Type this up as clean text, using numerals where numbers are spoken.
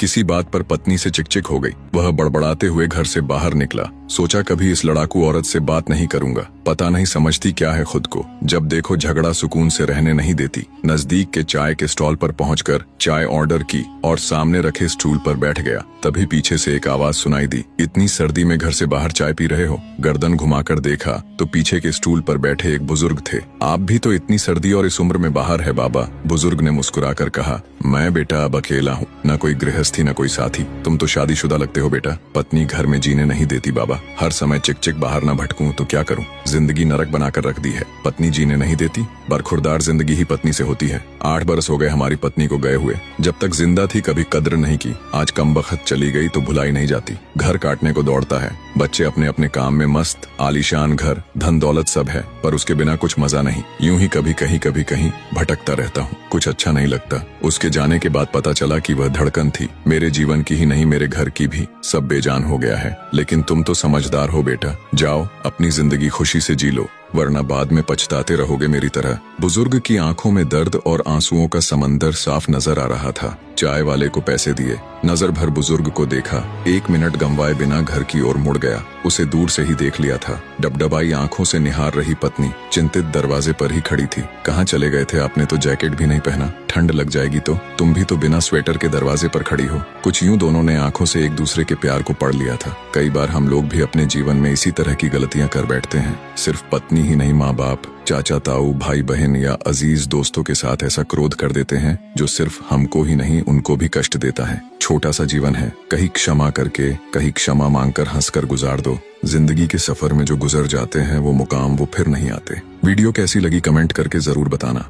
किसी बात पर पत्नी से चिकचिक हो गई। वह बड़बड़ाते हुए घर से बाहर निकला। सोचा कभी इस लड़ाकू औरत से बात नहीं करूंगा, पता नहीं समझती क्या है खुद को। जब देखो झगड़ा सुकून से रहने नहीं देती। नजदीक के चाय के स्टॉल पर पहुंचकर चाय ऑर्डर की और सामने रखे स्टूल पर बैठ गया। तभी पीछे से एक आवाज सुनाई दी, इतनी सर्दी में घर से बाहर चाय पी रहे हो? गर्दन घुमाकर देखा तो पीछे के स्टूल पर बैठे एक बुजुर्ग थे। आप भी तो इतनी सर्दी और इस उम्र में बाहर है बाबा, बुजुर्ग ने मुस्कुराकर कहा। मैं बेटा अब अकेला हूँ, न कोई गृहस्थी न कोई साथी। तुम तो शादीशुदा लगते हो बेटा। पत्नी घर में जीने नहीं देती बाबा, हर समय चिक बाहर न भटकूं तो क्या करूं? जिंदगी नरक बनाकर रख दी है। पत्नी जीने नहीं देती, बरखुरदार जिंदगी ही पत्नी से होती है। 8 बरस हो गए हमारी पत्नी को गए हुए। जब तक जिंदा थी कभी कद्र नहीं की, आज कमबख्त चली गई तो भुलाई नहीं जाती। घर काटने को दौड़ता है। बच्चे अपने अपने काम में मस्त, आलीशान घर, धन दौलत सब है, पर उसके बिना कुछ मजा नहीं। यूं ही कभी कहीं भटकता रहता हूँ, कुछ अच्छा नहीं लगता। उसके जाने के बाद पता चला कि वह धड़कन थी, मेरे जीवन की ही नहीं मेरे घर की भी। सब बेजान हो गया है। लेकिन तुम तो समझदार हो बेटा, जाओ अपनी जिंदगी खुशी से जी लो, वरना बाद में पछताते रहोगे मेरी तरह। बुजुर्ग की आंखों में दर्द और आंसुओं का समंदर साफ नजर आ रहा था। चाय वाले को पैसे दिए, नजर भर बुजुर्ग को देखा। 1 मिनट गंवाए बिना घर की ओर मुड़ गया। उसे दूर से ही देख लिया था। डबडबाई आंखों से निहार रही पत्नी चिंतित दरवाजे पर ही खड़ी थी। कहाँ चले गए थे? आपने तो जैकेट भी नहीं पहना, ठंड लग जाएगी तो। तुम भी तो बिना स्वेटर के दरवाजे पर खड़ी हो। कुछ यूं दोनों ने आंखों से एक दूसरे के प्यार को पढ़ लिया था। कई बार हम लोग भी अपने जीवन में इसी तरह की गलतियां कर बैठते हैं। सिर्फ पत्नी ही नहीं, माँ बाप, चाचा ताऊ, भाई बहन या अजीज दोस्तों के साथ ऐसा क्रोध कर देते हैं जो सिर्फ हमको ही नहीं उनको भी कष्ट देता है। छोटा सा जीवन है, कहीं क्षमा करके कहीं क्षमा मांगकर हंसकर गुजार दो। जिंदगी के सफर में जो गुजर जाते हैं वो मुकाम वो फिर नहीं आते। वीडियो कैसी लगी कमेंट करके जरूर बताना।